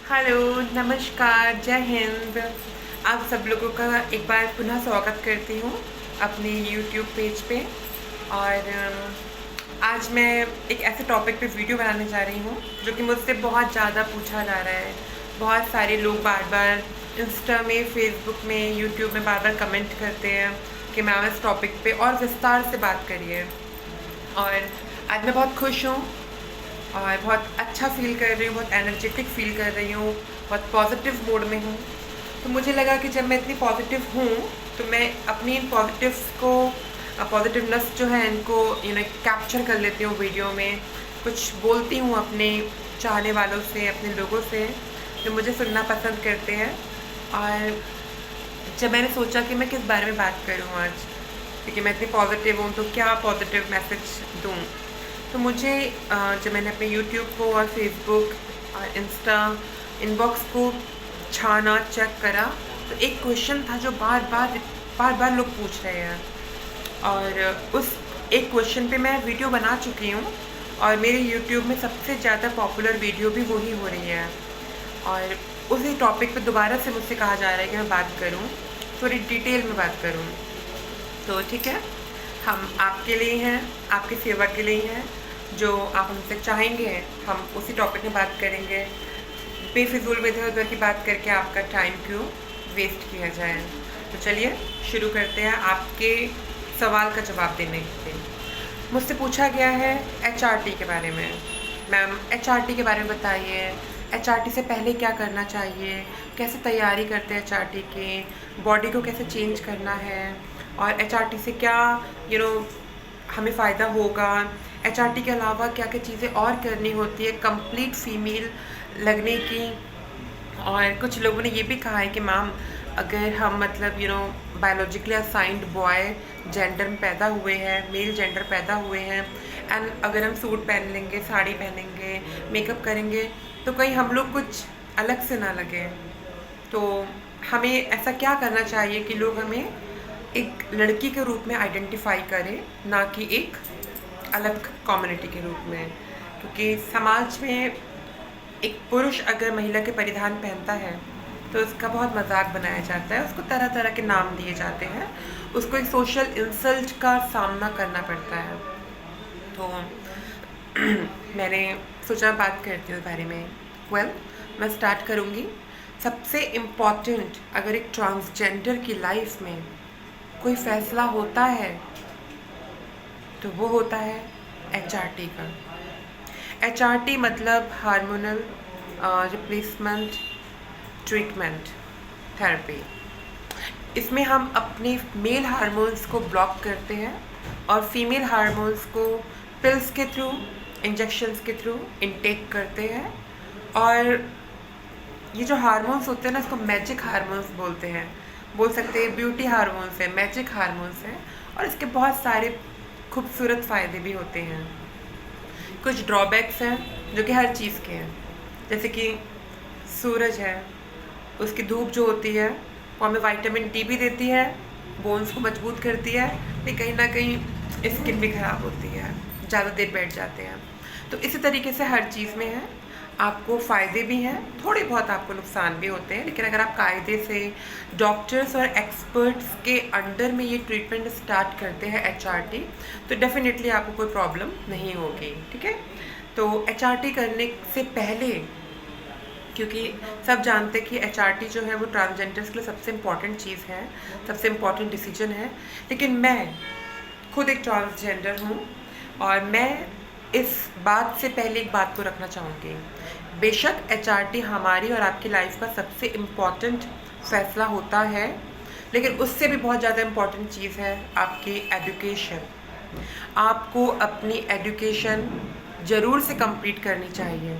Hello, नमस्कार, जय हिंद। आप सब लोगों का एक बार पुनः स्वागत करती हूँ अपने यूट्यूब पेज पे। और आज मैं एक ऐसे टॉपिक पे वीडियो बनाने जा रही हूँ जो कि मुझसे बहुत ज़्यादा पूछा जा रहा है। बहुत सारे लोग बार बार इंस्टा में, फेसबुक में, यूट्यूब में बार बार कमेंट करते हैं कि मैम इस टॉपिक पे और विस्तार से बात करिए। और आज मैं बहुत खुश हूँ और बहुत अच्छा फ़ील कर रही हूँ, बहुत एनर्जेटिक फ़ील कर रही हूँ, बहुत पॉजिटिव मूड में हूँ। तो मुझे लगा कि जब मैं इतनी पॉजिटिव हूँ तो मैं अपनी इन पॉजिटिव्स को, पॉजिटिवनेस जो है इनको कैप्चर कर लेती हूँ वीडियो में। कुछ बोलती हूँ अपने चाहने वालों से, अपने लोगों से जो मुझे सुनना पसंद करते हैं। और जब मैंने सोचा कि मैं किस बारे में बात करूँ आज, क्योंकि मैं इतनी पॉजिटिव हूँ तो क्या पॉजिटिव मैसेज दूँ, तो मुझे जब मैंने अपने यूट्यूब को और फेसबुक और इंस्टा इनबॉक्स को छाना, चेक करा, तो एक क्वेश्चन था जो बार बार लोग पूछ रहे हैं। और उस एक क्वेश्चन पे मैं वीडियो बना चुकी हूँ और मेरे यूट्यूब में सबसे ज़्यादा पॉपुलर वीडियो भी वही हो रही है। और उसी टॉपिक पे दोबारा से मुझसे कहा जा रहा है कि मैं बात करूँ, थोड़ी डिटेल में बात करूँ। तो ठीक है, हम आपके लिए हैं, आपकी सेवा के लिए हैं। जो आप हमसे चाहेंगे हम उसी टॉपिक में बात करेंगे। बेफिजूल में इधर उधर की बात करके आपका टाइम क्यों वेस्ट किया जाए। तो चलिए शुरू करते हैं आपके सवाल का जवाब देने के लिए। मुझसे पूछा गया है एचआरटी के बारे में। मैम एचआरटी के बारे में बताइए, एचआरटी से पहले क्या करना चाहिए, कैसे तैयारी करते हैं एचआरटी की, बॉडी को कैसे चेंज करना है, और एचआरटी से क्या हमें फ़ायदा होगा। एचआरटी के अलावा क्या क्या चीज़ें और करनी होती है कंप्लीट फीमेल लगने की। और कुछ लोगों ने ये भी कहा है कि मैम अगर हम मतलब बायोलॉजिकली असाइंड बॉय जेंडर में पैदा हुए हैं, मेल जेंडर पैदा हुए हैं, एंड अगर हम सूट पहन लेंगे, साड़ी पहनेंगे, मेकअप करेंगे, तो कहीं हम लोग कुछ अलग से ना लगे। तो हमें ऐसा क्या करना चाहिए कि लोग हमें एक लड़की के रूप में आइडेंटिफाई करें, ना कि एक अलग कम्युनिटी के रूप में। क्योंकि समाज में एक पुरुष अगर महिला के परिधान पहनता है तो उसका बहुत मजाक बनाया जाता है, उसको तरह तरह के नाम दिए जाते हैं, उसको एक सोशल इंसल्ट का सामना करना पड़ता है। तो मैंने सोचा बात करती हूँ इस बारे में। मैं स्टार्ट करूँगी। सबसे इम्पॉर्टेंट, अगर एक ट्रांसजेंडर की लाइफ में कोई फैसला होता है तो वो होता है एचआरटी का। एचआरटी मतलब हार्मोनल रिप्लेसमेंट ट्रीटमेंट थेरेपी। इसमें हम अपने मेल हार्मोन्स को ब्लॉक करते हैं और फीमेल हार्मोन्स को पिल्स के थ्रू, इंजेक्शंस के थ्रू इनटेक करते हैं। और ये जो हार्मोन्स होते हैं ना, इसको मैजिक हार्मोन्स बोलते हैं, बोल सकते हैं ब्यूटी हार्मोन्स है, मैजिक हार्मोन्स है। और इसके बहुत सारे खूबसूरत फ़ायदे भी होते हैं। कुछ ड्रॉबैक्स हैं जो कि हर चीज़ के हैं, जैसे कि सूरज है, उसकी धूप जो होती है वो हमें विटामिन डी भी देती है, बोन्स को मजबूत करती है, लेकिन कहीं ना कहीं स्किन भी ख़राब होती है, ज़्यादा देर बैठ जाते हैं। तो इसी तरीके से हर चीज़ में है, आपको फ़ायदे भी हैं, थोड़े बहुत आपको नुकसान भी होते हैं। लेकिन अगर आप कायदे से डॉक्टर्स और एक्सपर्ट्स के अंडर में ये ट्रीटमेंट स्टार्ट करते हैं एचआरटी, तो डेफिनेटली आपको कोई प्रॉब्लम नहीं होगी। ठीक है, तो एचआरटी करने से पहले, क्योंकि सब जानते हैं कि एचआरटी जो है वो ट्रांसजेंडर्स के लिए सबसे इम्पॉर्टेंट चीज़ है, सबसे इम्पॉर्टेंट डिसीजन है। लेकिन मैं खुद एक ट्रांसजेंडर हूँ और मैं इस बात से पहले एक बात को रखना चाहूँगी। बेशक एचआरटी हमारी और आपकी लाइफ का सबसे इम्पॉर्टेंट फैसला होता है, लेकिन उससे भी बहुत ज़्यादा इम्पॉर्टेंट चीज़ है आपकी एजुकेशन। आपको अपनी एजुकेशन ज़रूर से कंप्लीट करनी चाहिए।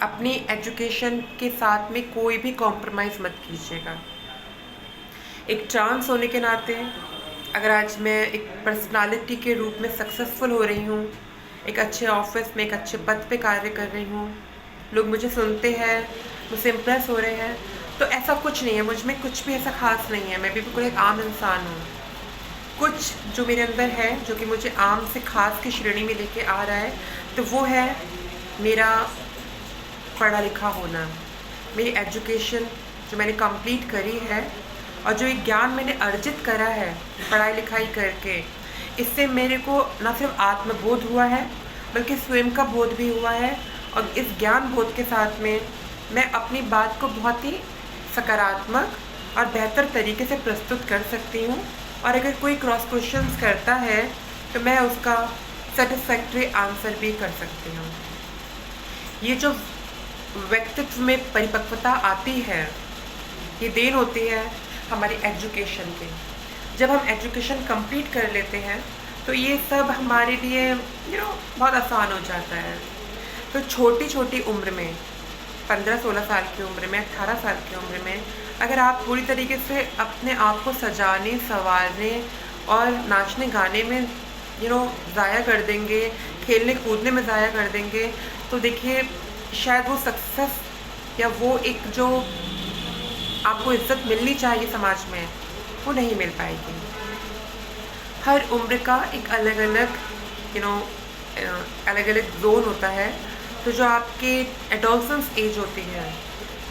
अपनी एजुकेशन के साथ में कोई भी कॉम्प्रोमाइज़ मत कीजिएगा। एक ट्रांस होने के नाते अगर आज मैं एक पर्सनालिटी के रूप में सक्सेसफुल हो रही हूँ, एक अच्छे ऑफिस में एक अच्छे पद पे कार्य कर रही हूँ, लोग मुझे सुनते हैं, मुझसे इम्प्रेस हो रहे हैं, तो ऐसा कुछ नहीं है, मुझ में कुछ भी ऐसा खास नहीं है, मैं भी बिल्कुल एक आम इंसान हूँ। कुछ जो मेरे अंदर है जो कि मुझे आम से खास की श्रेणी में लेके आ रहा है, तो वो है मेरा पढ़ा लिखा होना, मेरी एजुकेशन जो मैंने कंप्लीट करी है और जो एक ज्ञान मैंने अर्जित करा है पढ़ाई लिखाई करके, इससे मेरे को न सिर्फ आत्मबोध हुआ है बल्कि स्वयं का बोध भी हुआ है। और इस ज्ञान बोध के साथ में मैं अपनी बात को बहुत ही सकारात्मक और बेहतर तरीके से प्रस्तुत कर सकती हूँ। और अगर कोई क्रॉस क्वेश्चंस करता है तो मैं उसका सेटिस्फैक्ट्री आंसर भी कर सकती हूँ। ये जो व्यक्तित्व में परिपक्वता आती है, ये देन होती है हमारी एजुकेशन की। जब हम एजुकेशन कंप्लीट कर लेते हैं तो ये सब हमारे लिए बहुत आसान हो जाता है। तो छोटी छोटी उम्र में 15-16 साल की उम्र में, 18 साल की उम्र में अगर आप पूरी तरीके से अपने आप को सजाने, संवारने और नाचने गाने में ज़ाया कर देंगे, खेलने कूदने में ज़ाया कर देंगे, तो देखिए शायद वो सक्सेस या वो एक जो आपको इज्जत मिलनी चाहिए समाज में, वो नहीं मिल पाएगी। हर उम्र का एक अलग अलग अलग अलग जोन होता है। तो जो आपके एडोलसेंस एज होती है,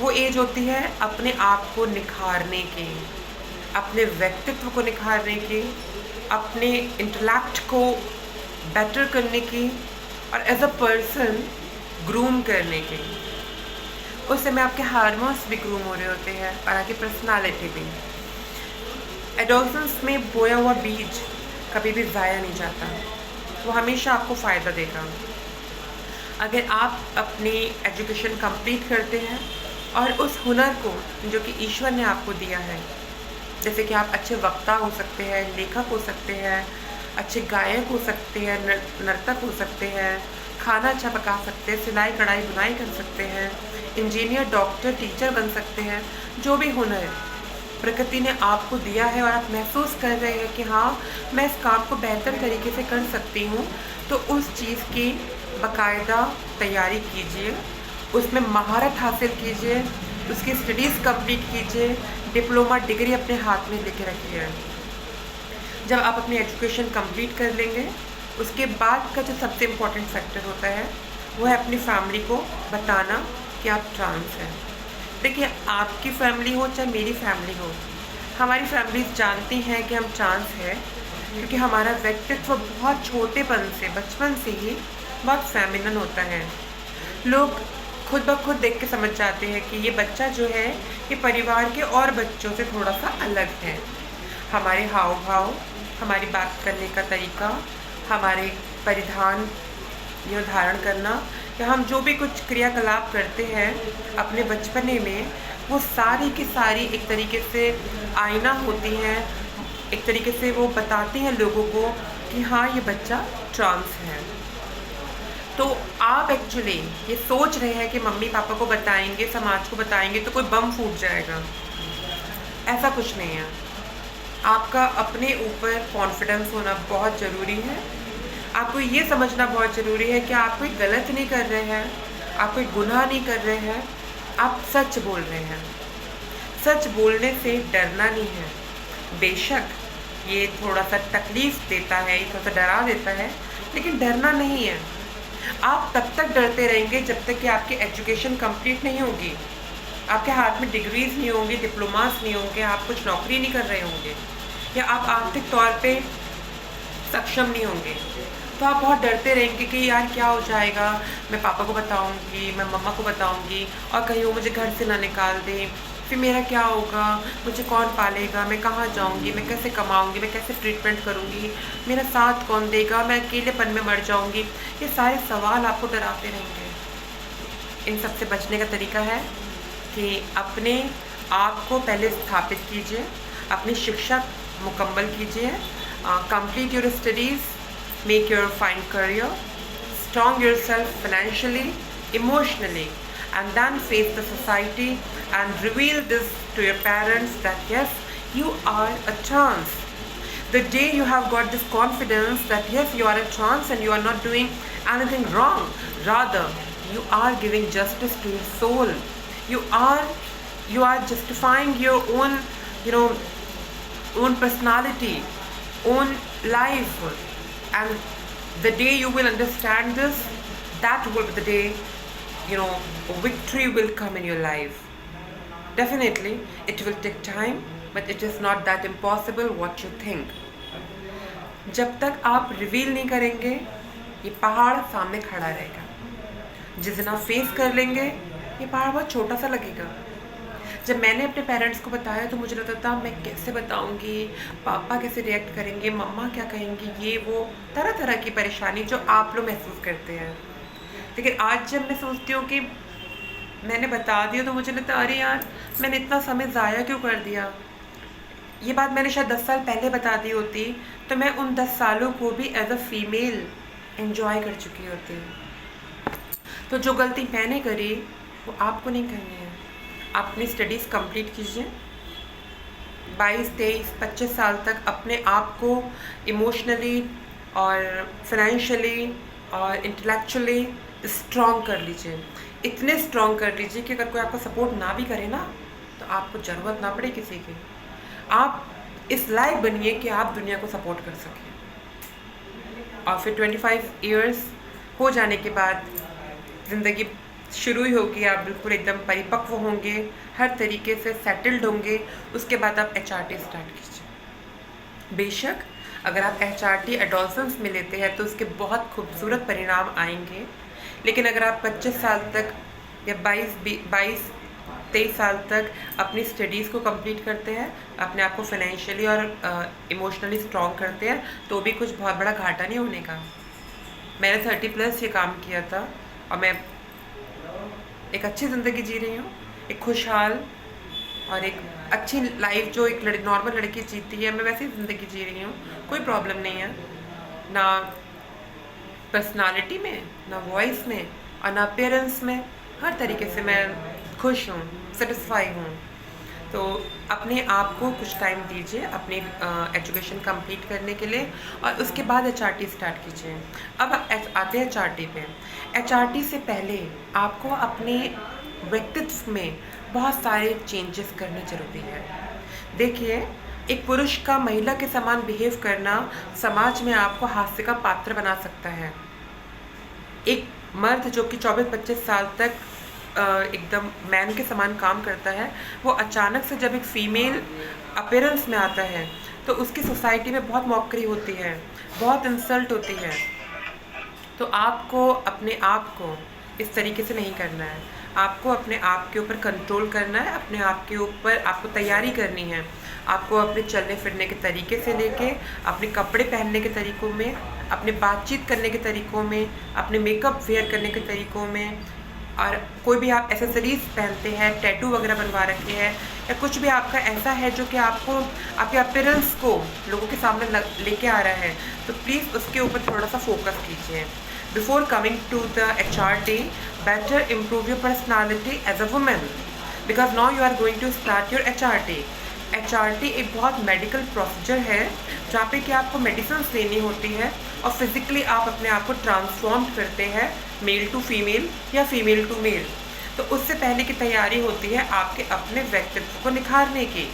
वो एज होती है अपने आप को निखारने की, अपने व्यक्तित्व को निखारने की, अपने इंटेलेक्ट को बेटर करने की और एज अ पर्सन ग्रूम करने की। उस समय आपके हार्मोन्स भी ग्रूम हो रहे होते हैं और आपकी पर्सनालिटी भी। एडोलसेंस में बोया हुआ बीज कभी भी ज़ाया नहीं जाता, वो हमेशा आपको फ़ायदा देगा। अगर आप अपनी एजुकेशन कंप्लीट करते हैं और उस हुनर को जो कि ईश्वर ने आपको दिया है, जैसे कि आप अच्छे वक्ता हो सकते हैं, लेखक हो सकते हैं, अच्छे गायक हो सकते हैं, नर्तक हो सकते हैं, खाना अच्छा पका सकते हैं, सिलाई कढ़ाई बुनाई कर सकते हैं, इंजीनियर, डॉक्टर, टीचर बन सकते हैं। जो भी हुनर प्रकृति ने आपको दिया है और आप महसूस कर रहे हैं कि हाँ मैं इस काम को बेहतर तरीके से कर सकती हूँ, तो उस चीज़ की बाकायदा तैयारी कीजिए, उसमें महारत हासिल कीजिए, उसकी स्टडीज़ कंप्लीट कीजिए, डिप्लोमा डिग्री अपने हाथ में लेके रखिए। जब आप अपनी एजुकेशन कंप्लीट कर लेंगे, उसके बाद का जो सबसे इम्पोर्टेंट फैक्टर होता है वो है अपनी फैमिली को बताना कि आप ट्रांस हैं। देखिए, आपकी फैमिली हो चाहे मेरी फैमिली हो, हमारी फैमिलीज जानती हैं कि हम ट्रांस हैं, क्योंकि हमारा व्यक्तित्व बहुत छोटेपन से, बचपन से ही बहुत फेमिनिन होता है। लोग खुद ब खुद देख के समझ जाते हैं कि ये बच्चा जो है ये परिवार के और बच्चों से थोड़ा सा अलग है। हमारे हाव भाव, हमारी बात करने का तरीका, हमारे परिधान धारण करना, या हम जो भी कुछ क्रियाकलाप करते हैं अपने बचपने में, वो सारी की सारी एक तरीके से आईना होती हैं, एक तरीके से वो बताती हैं लोगों को कि हाँ ये बच्चा ट्रांस है। तो आप एक्चुअली ये सोच रहे हैं कि मम्मी पापा को बताएंगे, समाज को बताएंगे तो कोई बम फूट जाएगा, ऐसा कुछ नहीं है। आपका अपने ऊपर कॉन्फिडेंस होना बहुत ज़रूरी है। आपको ये समझना बहुत ज़रूरी है कि आप कोई गलत नहीं कर रहे हैं, आप कोई गुनाह नहीं कर रहे हैं, आप सच बोल रहे हैं। सच बोलने से डरना नहीं है। बेशक ये थोड़ा सा तकलीफ़ देता है, ये थोड़ा सा डरा देता है, लेकिन डरना नहीं है। आप तब तक डरते रहेंगे जब तक कि आपकी एजुकेशन कंप्लीट नहीं होगी, आपके हाथ में डिग्रीज नहीं होंगी, डिप्लोमास नहीं होंगे, आप कुछ नौकरी नहीं कर रहे होंगे, या आप आर्थिक तौर पे सक्षम नहीं होंगे, तो आप बहुत डरते रहेंगे कि यार क्या हो जाएगा, मैं पापा को बताऊंगी, मैं मम्मा को बताऊंगी और कहीं वो मुझे घर से ना निकाल दें, फिर मेरा क्या होगा, मुझे कौन पालेगा, मैं कहाँ जाऊंगी, मैं कैसे कमाऊंगी, मैं कैसे ट्रीटमेंट करूंगी, मेरा साथ कौन देगा, मैं अकेलेपन में मर जाऊंगी। ये सारे सवाल आपको डराते रहेंगे। इन सब से बचने का तरीका है कि अपने आप को पहले स्थापित कीजिए, अपनी शिक्षा मुकम्मल कीजिए, complete your studies, make your fine career, strong your self financially, emotionally, and then face the society and reveal this to your parents that yes, you are a trans. The day you have got this confidence that yes, you are a trans and you are not doing anything wrong, rather you are giving justice to your soul. You are justifying your own own personality, own life, and the day you will understand this, that will be the day victory will come in your life. Definitely, it will take time, but it is not that impossible what you think. जब तक आप reveal नहीं करेंगे, ये पहाड़ सामने खड़ा रहेगा. जिस दिन आप फेस कर लेंगे, ये पहाड़ बहुत छोटा सा लगेगा. जब मैंने अपने पेरेंट्स को बताया तो मुझे लगता था मैं कैसे बताऊंगी, पापा कैसे रिएक्ट करेंगे, मम्मा क्या कहेंगी, ये वो तरह तरह की परेशानी जो आप लोग महसूस करते हैं. लेकिन आज जब मैं सोचती हूँ कि मैंने बता दिया तो मुझे लगता अरे यार, मैंने इतना समय ज़ाया क्यों कर दिया. ये बात मैंने शायद 10 साल पहले बता दी होती तो मैं उन 10 सालों को भी एज अ फीमेल एंजॉय कर चुकी होती. तो जो गलती मैंने करी वो आपको नहीं करनी है. आप अपनी स्टडीज़ कंप्लीट कीजिए. 22, 23, 25 साल तक अपने आप को इमोशनली और फाइनेंशियली और इंटेलेक्चुअली स्ट्रॉन्ग कर लीजिए. इतने स्ट्रॉन्ग कर लीजिए कि अगर कोई आपको सपोर्ट ना भी करे ना तो आपको ज़रूरत ना पड़े किसी की. आप इस लायक बनिए कि आप दुनिया को सपोर्ट कर सकें. और फिर 25 इयर्स हो जाने के बाद ज़िंदगी शुरू ही होगी. आप बिल्कुल एकदम परिपक्व होंगे, हर तरीके से सेटल्ड होंगे. उसके बाद आप HRT स्टार्ट कीजिए. बेशक अगर आप HRT एडोलसेंस में लेते हैं तो उसके बहुत खूबसूरत परिणाम आएंगे. लेकिन अगर आप 25 साल तक या 22-23 साल तक अपनी स्टडीज़ को कंप्लीट करते हैं, अपने आप को फाइनेंशियली और इमोशनली स्ट्रॉन्ग करते हैं, तो भी कुछ बहुत बड़ा घाटा नहीं होने का. मैंने 30+ ये काम किया था और मैं एक अच्छी ज़िंदगी जी रही हूँ. एक खुशहाल और एक अच्छी लाइफ जो एक नॉर्मल लड़की जीती है, मैं वैसी ज़िंदगी जी रही हूँ. कोई प्रॉब्लम नहीं है, ना पर्सनालिटी में, ना वॉइस में और ना अपीयरेंस में. हर तरीके से मैं खुश हूँ, सेटिस्फाई हूँ. तो अपने आप को कुछ टाइम दीजिए अपनी एजुकेशन कंप्लीट करने के लिए और उसके बाद HRT स्टार्ट कीजिए. अब आते हैं HRT पे. HRT से पहले आपको अपने व्यक्तित्व में बहुत सारे चेंजेस करने ज़रूरी है. देखिए, एक पुरुष का महिला के समान बिहेव करना समाज में आपको हास्य का पात्र बना सकता है. एक मर्द जो कि 24-25 साल तक एकदम मैन के समान काम करता है, वो अचानक से जब एक फ़ीमेल अपीयरेंस में आता है तो उसकी सोसाइटी में बहुत मौकरी होती है, बहुत इंसल्ट होती है. तो आपको अपने आप को इस तरीके से नहीं करना है. आपको अपने आप के ऊपर कंट्रोल करना है. अपने आप के ऊपर आपको तैयारी करनी है. आपको अपने चलने फिरने के तरीके से लेके अपने कपड़े पहनने के तरीक़ों में, अपने बातचीत करने के तरीक़ों में, अपने मेकअप वेयर करने के तरीक़ों में, और कोई भी आप एसेसरीज़ पहनते हैं, टैटू वगैरह बनवा रखे हैं या कुछ भी आपका ऐसा है जो कि आपको आपके अपीयरेंस को लोगों के सामने लेके आ रहा है, तो प्लीज़ उसके ऊपर थोड़ा सा फोकस कीजिए. Before coming to the HRT, better improve your personality as a women, because now you are going to start your HRT. HRT एक बहुत मेडिकल प्रोसीजर है जहाँ पे कि आपको मेडिसिन लेनी होती है और फिज़िकली आप अपने आप को ट्रांसफॉर्म करते हैं मेल टू फीमेल या फीमेल टू मेल. तो उससे पहले की तैयारी होती है आपके अपने व्यक्तित्व को निखारने की.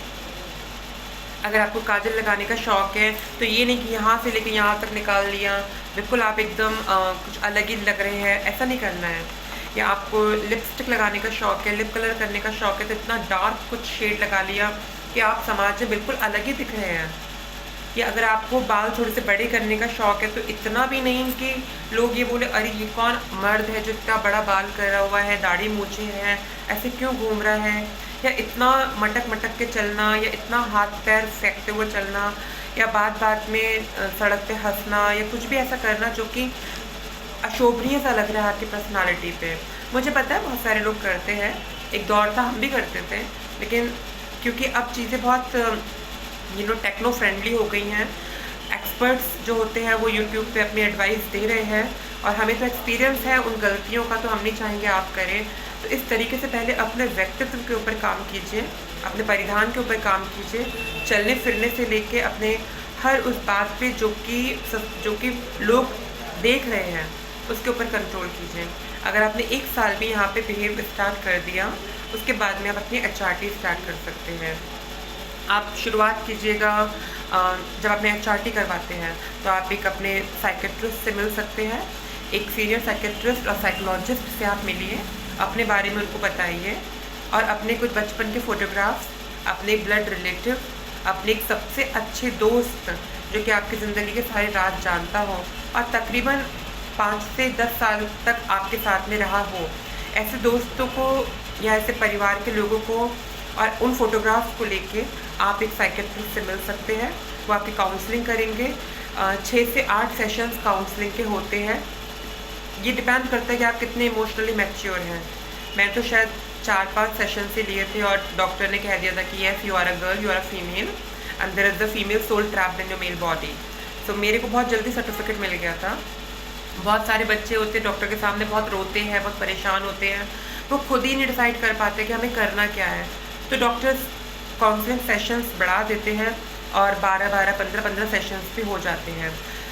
अगर आपको काजल लगाने का शौक़ है तो ये नहीं कि यहाँ से लेके यहाँ तक निकाल लिया, बिल्कुल आप एकदम कुछ अलग ही लग रहे हैं, ऐसा नहीं करना है. या आपको लिपस्टिक लगाने का शौक़ है, लिप कलर करने का शौक़ है, तो इतना डार्क कुछ शेड लगा लिया कि आप समाज में बिल्कुल अलग ही दिख रहे हैं. या अगर आपको बाल थोड़े से बड़े करने का शौक़ है तो इतना भी नहीं कि लोग ये बोले अरे ये कौन मर्द है जो इतना बड़ा बाल करा हुआ है, दाढ़ी मूछे हैं, ऐसे क्यों घूम रहा है. या इतना मटक के चलना, या इतना हाथ पैर फेंकते हुए चलना, या बात में सड़क पे हंसना, या कुछ भी ऐसा करना जो कि अशोभनीय सा लग रहा है आपकी पर्सनालिटी पे. मुझे पता है बहुत सारे लोग करते हैं, एक दौर था हम भी करते थे, लेकिन क्योंकि अब चीज़ें बहुत टेक्नो फ्रेंडली हो गई हैं, एक्सपर्ट्स जो होते हैं वो यूट्यूब पे अपनी एडवाइस दे रहे हैं और हमें तो एक्सपीरियंस है उन गलतियों का, तो हम नहीं चाहेंगे आप करें. तो इस तरीके से पहले अपने व्यक्तित्व के ऊपर काम कीजिए, अपने परिधान के ऊपर काम कीजिए, चलने फिरने से लेके अपने हर उस बात पे जो कि लोग देख रहे हैं उसके ऊपर कंट्रोल कीजिए. अगर आपने 1 साल भी यहाँ पे बिहेव स्टार्ट कर दिया, उसके बाद में आप अपनी HRT स्टार्ट कर सकते हैं. आप शुरुआत कीजिएगा जब अपने HRT करवाते हैं तो आप एक अपने साइकेट्रिस्ट से मिल सकते हैं. एक सीनियर साइकेट्रिस्ट और साइकोलॉजिस्ट से आप मिलिए. अपने बारे में उनको बताइए और अपने कुछ बचपन के फ़ोटोग्राफ्स, अपने ब्लड रिलेटिव, अपने एक सबसे अच्छे दोस्त जो कि आपकी ज़िंदगी के सारे राज जानता हो और तकरीबन 5 से 10 साल तक आपके साथ में रहा हो, ऐसे दोस्तों को या ऐसे परिवार के लोगों को और उन फ़ोटोग्राफ्स को लेके आप एक साइकियाट्रिस्ट से मिल सकते हैं। वो आपकी काउंसलिंग करेंगे। 6 से 8 सेशंस काउंसलिंग के होते हैं। ये डिपेंड करता है कि आप कितने इमोशनली मैच्योर हैं। मैं तो शायद 4-5 सेशन से लिए थे और डॉक्टर ने कह दिया था कि yes, you are a girl, you are a female and there is the female soul trapped in your male body. So मेरे को बहुत जल्दी सर्टिफिकेट मिल गया था। बहुत सारे बच्चे होते हैं डॉक्टर के सामने, बहुत रोते हैं, बहुत परेशान होते हैं, वो खुद ही नहीं डिसाइड कर पाते कि हमें करना क्या है। तो डॉक्टर्स काउंसलिंग सेशंस बढ़ा देते हैं और 12-12, 15-15 सेशंस भी हो जाते हैं।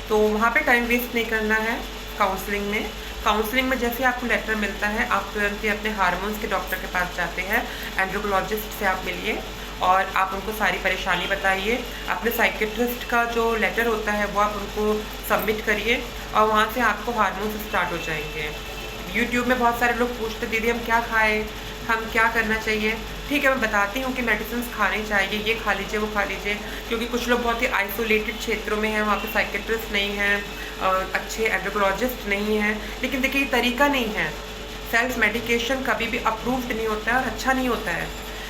तो वहाँ पे टाइम वेस्ट नहीं करना है। काउंसलिंग में जैसे आपको लेटर मिलता है, आप तुरंत ही अपने हार्मोन्स के डॉक्टर के पास जाते हैं। एंड्रोकोलॉजिस्ट से आप मिलिए और आप उनको सारी परेशानी बताइए। अपने साइकियाट्रिस्ट का जो लेटर होता है वो आप उनको सबमिट करिए और वहाँ से आपको हार्मोन्स स्टार्ट हो जाएंगे। यूट्यूब में बहुत सारे लोग पूछते दीदी हम क्या खाएं, हम क्या करना चाहिए। ठीक है, मैं बताती हूँ कि मेडिसिन खाने चाहिए, ये खा लीजिए, वो खा लीजिए, क्योंकि कुछ लोग बहुत ही आइसोलेटेड क्षेत्रों में हैं, वहाँ पे साइकियाट्रिस्ट नहीं हैं, अच्छे एंड्रोकोलॉजिस्ट नहीं हैं। लेकिन देखिए ये तरीका नहीं है। सेल्फ मेडिकेशन कभी भी अप्रूव्ड नहीं होता है और अच्छा नहीं होता है,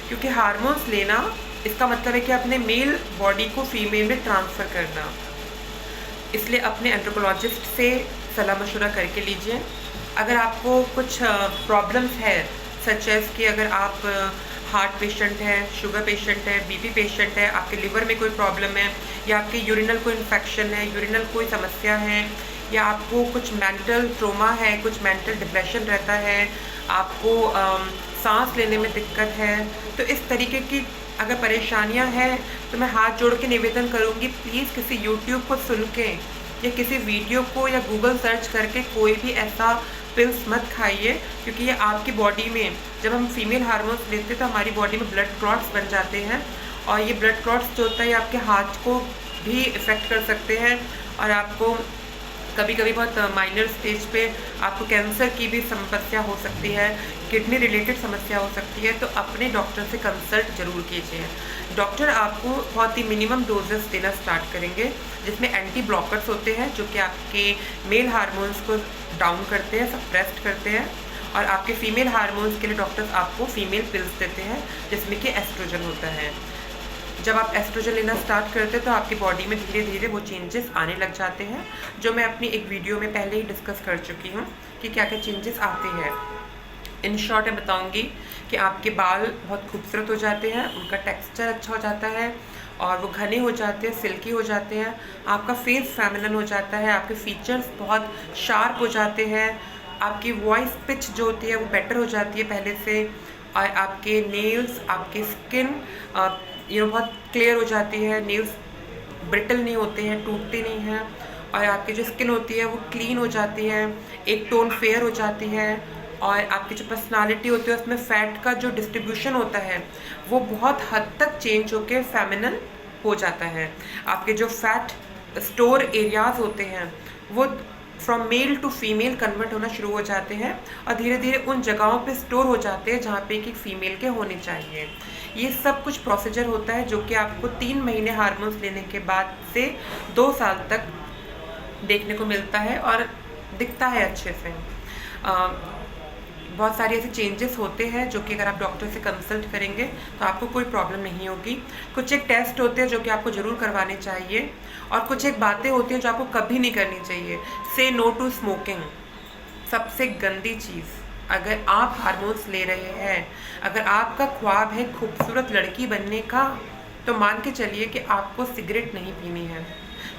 क्योंकि हार्मोन्स लेना इसका मतलब है कि अपने मेल बॉडी को फीमेल में ट्रांसफ़र करना। इसलिए अपने एंड्रोकोलॉजिस्ट से सलाह मशवरा करके लीजिए। अगर आपको कुछ प्रॉब्लम्स है, सच एज़ कि अगर आप हार्ट पेशेंट है, शुगर पेशेंट है, बीपी पेशेंट है, आपके लिवर में कोई प्रॉब्लम है, या आपके यूरिनल कोई इन्फेक्शन है, यूरिनल कोई समस्या है, या आपको कुछ मेंटल ट्रोमा है, कुछ मेंटल डिप्रेशन रहता है, आपको सांस लेने में दिक्कत है, तो इस तरीके की अगर परेशानियां हैं तो मैं हाथ जोड़ के निवेदन करूंगी, प्लीज़ किसी यूट्यूब को सुन के या किसी वीडियो को या गूगल सर्च करके कोई भी ऐसा पिल्स मत खाइए, क्योंकि ये आपकी बॉडी में, जब हम फीमेल हार्मोन्स लेते हैं तो हमारी बॉडी में ब्लड क्लॉट्स बन जाते हैं और ये ब्लड क्लॉट्स जो होता है ये आपके हार्ट को भी इफ़ेक्ट कर सकते हैं और आपको कभी कभी बहुत माइनर स्टेज पे आपको कैंसर की भी समस्या हो सकती है, किडनी रिलेटेड समस्या हो सकती है। तो अपने डॉक्टर से कंसल्ट जरूर कीजिए। डॉक्टर आपको बहुत ही मिनिमम डोजेस देना स्टार्ट करेंगे, जिसमें एंटी ब्लॉकर्स होते हैं जो कि आपके मेल हार्मोन्स को डाउन करते हैं, सप्रेस्ड करते हैं, और आपके फीमेल हार्मोन्स के लिए डॉक्टर्स आपको फीमेल पिल्स देते हैं जिसमें कि एस्ट्रोजन होता है। जब आप एस्ट्रोजन लेना स्टार्ट करते हैं तो आपकी बॉडी में धीरे धीरे वो चेंजेस आने लग जाते हैं, जो मैं अपनी एक वीडियो में पहले ही डिस्कस कर चुकी हूँ कि क्या क्या चेंजेस आते हैं। इन शॉर्ट मैं बताऊँगी कि आपके बाल बहुत खूबसूरत हो जाते हैं, उनका टेक्सचर अच्छा हो जाता है और वो घने हो जाते हैं, सिल्की हो जाते हैं, आपका फेस फेमिनिन हो जाता है, आपके फीचर्स बहुत शार्प हो जाते हैं, आपकी वॉइस पिच जो होती है वो बेटर हो जाती है पहले से, और आपके नेल्स, आपकी स्किन बहुत क्लियर हो जाती है, नेल्स ब्रिटल नहीं होते हैं, टूटते नहीं हैं, और आपकी जो स्किन होती है वो क्लीन हो जाती है, एक टोन फेयर हो जाती है, और आपकी जो पर्सनालिटी होती है उसमें फ़ैट का जो डिस्ट्रीब्यूशन होता है वो बहुत हद तक चेंज होकर फेमिनिन हो जाता है। आपके जो फैट स्टोर एरियाज़ होते हैं वो from male to female convert होना शुरू हो जाते हैं और धीरे धीरे उन जगहों पे स्टोर हो जाते हैं जहाँ पे कि फीमेल के होने चाहिए। ये सब कुछ प्रोसीजर होता है जो कि आपको 3 महीने हार्मोन्स लेने के बाद से 2 साल तक देखने को मिलता है और दिखता है अच्छे से। बहुत सारे ऐसे चेंजेस होते हैं जो कि अगर आप डॉक्टर से कंसल्ट करेंगे तो आपको कोई प्रॉब्लम नहीं होगी। कुछ एक टेस्ट होते हैं जो कि आपको ज़रूर करवाने चाहिए और कुछ एक बातें होती हैं जो आपको कभी नहीं करनी चाहिए। से नो टू स्मोकिंग, सबसे गंदी चीज़। अगर आप हार्मोन्स ले रहे हैं, अगर आपका ख्वाब है खूबसूरत लड़की बनने का, तो मान के चलिए कि आपको सिगरेट नहीं पीनी है।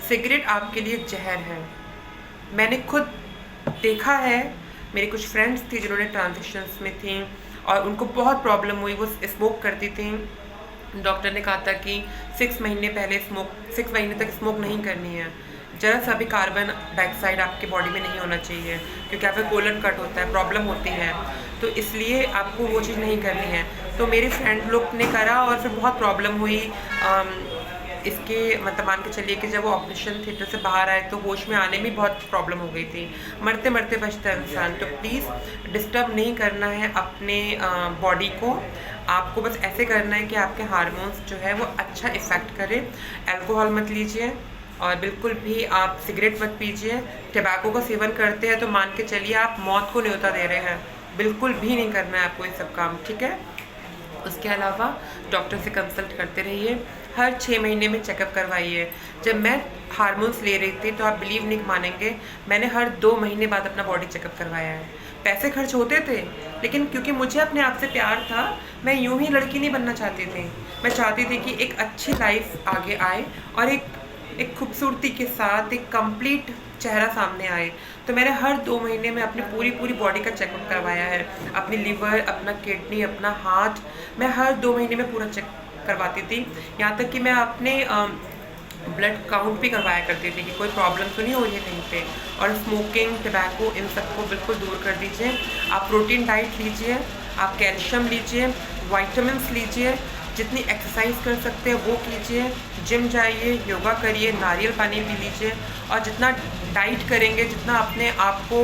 सिगरेट आपके लिए जहर है। मैंने खुद देखा है, मेरी कुछ फ्रेंड्स थी जिन्होंने ट्रांजिशंस में थी और उनको बहुत प्रॉब्लम हुई, वो स्मोक करती थी। डॉक्टर ने कहा था कि 6 महीने तक स्मोक नहीं करनी है। जरा सा भी कार्बन डाइऑक्साइड आपके बॉडी में नहीं होना चाहिए, क्योंकि आपका कोलन कट होता है, प्रॉब्लम होती है, तो इसलिए आपको वो चीज़ नहीं करनी है। तो मेरे फ्रेंड लोग ने करा और फिर बहुत प्रॉब्लम हुई। इसके मतलब मान के चलिए कि जब वो ऑपरेशन थिएटर से बाहर आए तो होश में आने में बहुत प्रॉब्लम हो गई थी, मरते मरते बचता है इंसान। तो प्लीज़ डिस्टर्ब नहीं करना है अपने बॉडी को, आपको बस ऐसे करना है कि आपके हार्मोन्स जो है वो अच्छा इफ़ेक्ट करें। अल्कोहल मत लीजिए और बिल्कुल भी आप सिगरेट मत पीजिए। टबैको का सेवन करते हैं तो मान के चलिए आप मौत को न्योता दे रहे हैं, बिल्कुल भी नहीं करना है आपको ये सब काम, ठीक है। उसके अलावा डॉक्टर से कंसल्ट करते रहिए, हर 6 महीने में चेकअप करवाइए। जब मैं हार्मोन्स ले रही थी तो आप बिलीव नहीं मानेंगे, मैंने हर 2 महीने बाद अपना बॉडी चेकअप करवाया है। पैसे खर्च होते थे, लेकिन क्योंकि मुझे अपने आप से प्यार था, मैं यूं ही लड़की नहीं बनना चाहती थी। मैं चाहती थी कि एक अच्छी लाइफ आगे आए और एक खूबसूरती के साथ एक कंप्लीट चेहरा सामने आए। तो मैंने हर 2 महीने में अपनी पूरी बॉडी का चेकअप करवाया है। अपनी लिवर, अपना किडनी, अपना हार्ट, मैं हर 2 महीने में पूरा चेक करवाती थी। यहाँ तक कि मैं अपने ब्लड काउंट भी करवाया करती थी कि कोई प्रॉब्लम तो नहीं हो रही है कहीं पे। और स्मोकिंग, टबैको, इन सबको बिल्कुल दूर कर दीजिए। आप प्रोटीन डाइट लीजिए, आप कैल्शियम लीजिए, वाइटामिन्स लीजिए, जितनी एक्सरसाइज कर सकते हैं वो कीजिए, जिम जाइए, योगा करिए, नारियल पानी पी लीजिए। और जितना डाइट करेंगे, जितना अपने आप को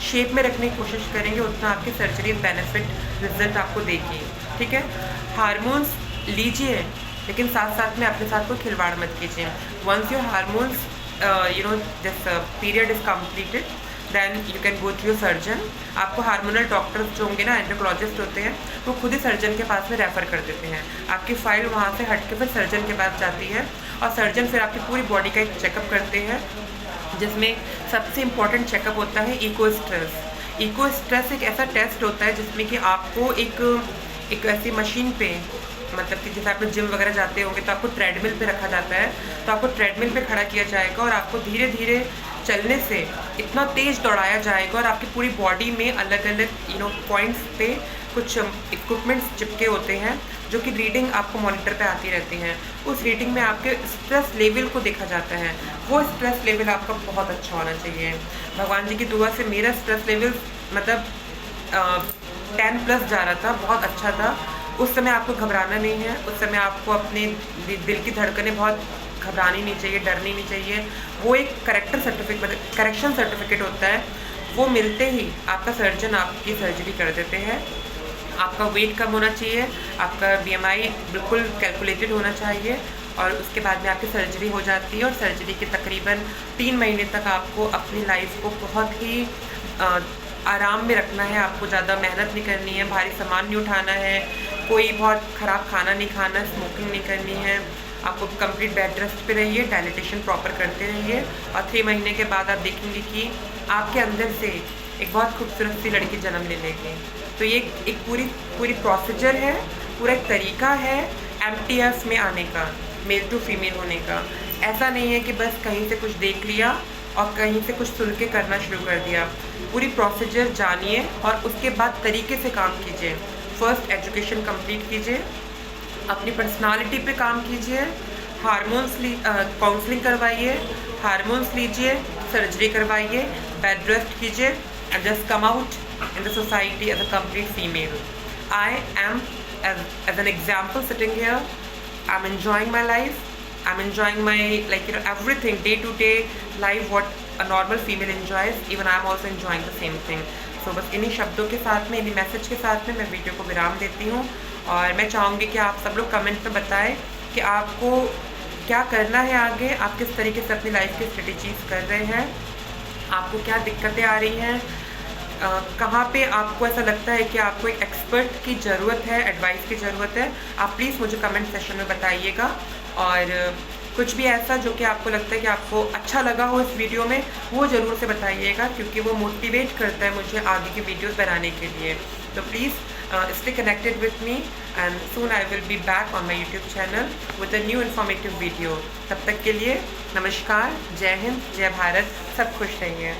शेप में रखने की कोशिश करेंगे, उतना आपकी सर्जरी बेनिफिट रिजल्ट आपको देगी, ठीक है। हार्मोन्स लीजिए, लेकिन साथ साथ में अपने साथ कोई खिलवाड़ मत कीजिए। Once your hormones this period is completed, then you can go to your surgeon. आपको हार्मोनल डॉक्टर्स जो होंगे ना, एंडोक्रोलॉजिस्ट होते हैं, वो खुद ही सर्जन के पास में रेफ़र कर देते हैं। आपकी फ़ाइल वहाँ से हट के फिर सर्जन के पास जाती है और सर्जन फिर आपकी पूरी बॉडी का एक चेकअप करते हैं, जिसमें सबसे इम्पॉर्टेंट चेकअप होता है इको स्ट्रेस। इको स्ट्रेस एक ऐसा टेस्ट होता है जिसमें कि आपको एक ऐसी मशीन पे, मतलब कि जैसे आप जिम वगैरह जाते होंगे तो आपको ट्रेडमिल पे रखा जाता है, तो आपको ट्रेडमिल पे खड़ा किया जाएगा और आपको धीरे धीरे चलने से इतना तेज़ दौड़ाया जाएगा और आपकी पूरी बॉडी में अलग अलग पॉइंट्स पे कुछ इक्विपमेंट्स चिपके होते हैं जो कि रीडिंग आपको मॉनिटर पे आती रहती हैं। उस रीडिंग में आपके स्ट्रेस लेवल को देखा जाता है। वो स्ट्रेस लेवल आपका बहुत अच्छा होना चाहिए। भगवान जी की दुआ से मेरा स्ट्रेस लेवल मतलब 10+ जा रहा था, बहुत अच्छा था। उस समय आपको घबराना नहीं है, उस समय आपको अपने दिल की धड़कनें बहुत घबरानी नहीं चाहिए, डरनी नहीं चाहिए। वो एक करेक्शन सर्टिफिकेट होता है, वो मिलते ही आपका सर्जन आपकी सर्जरी कर देते हैं। आपका वेट कम होना चाहिए, आपका BMI बिल्कुल कैलकुलेटेड होना चाहिए और उसके बाद में आपकी सर्जरी हो जाती है। और सर्जरी के तकरीबन 3 महीने तक आपको अपनी लाइफ को बहुत ही आराम में रखना है। आपको ज़्यादा मेहनत नहीं करनी है, भारी सामान नहीं उठाना है, कोई बहुत ख़राब खाना नहीं खाना, स्मोकिंग नहीं करनी है। आपको कंप्लीट बेड रेस्ट पे रहिए, डाइलिटेशन प्रॉपर करते रहिए और 3 महीने के बाद आप देखेंगे कि आपके अंदर से एक बहुत खूबसूरत सी लड़की जन्म ले लेगी। तो ये एक पूरी प्रोसीजर है, पूरा एक तरीका है MTF में आने का, मेल टू फीमेल होने का। ऐसा नहीं है कि बस कहीं से कुछ देख लिया और कहीं से कुछ सुन के करना शुरू कर दिया। पूरी प्रोसीजर जानिए और उसके बाद तरीके से काम कीजिए। फर्स्ट एजुकेशन कंप्लीट कीजिए, अपनी पर्सनालिटी पे काम कीजिए, हार्मोन्स काउंसलिंग करवाइए, हार्मोन्स लीजिए, सर्जरी करवाइए, बेड रेस्ट कीजिए and just come out in the society as a complete female. I am as an example sitting here. I'm enjoying my life. I'm enjoying my everything, day to day life what a normal female enjoys. Even I'm also enjoying the same thing. So बस इन्हीं शब्दों के साथ में, इन्हीं message के साथ में मैं वीडियो को विराम देती हूँ और मैं चाहूँगी कि आप सब लोग कमेंट में बताएं कि आपको क्या करना है आगे, आप किस तरीके से अपनी लाइफ की स्ट्रेटजीज कर रहे हैं, आपको क्या दिक्कतें आ रही हैं, कहाँ पे आपको ऐसा लगता है कि आपको एक एक्सपर्ट की ज़रूरत है, एडवाइस की ज़रूरत है। आप प्लीज़ मुझे कमेंट सेशन में बताइएगा। और कुछ भी ऐसा जो कि आपको लगता है कि आपको अच्छा लगा हो इस वीडियो में, वो ज़रूर से बताइएगा, क्योंकि वो मोटिवेट करता है मुझे आगे की वीडियोस बनाने के लिए। तो please stay connected with me and soon I will be back on my YouTube channel with a new informative video. तब तक के लिए नमस्कार, जय हिंद, जय भारत, सब खुश रहिए।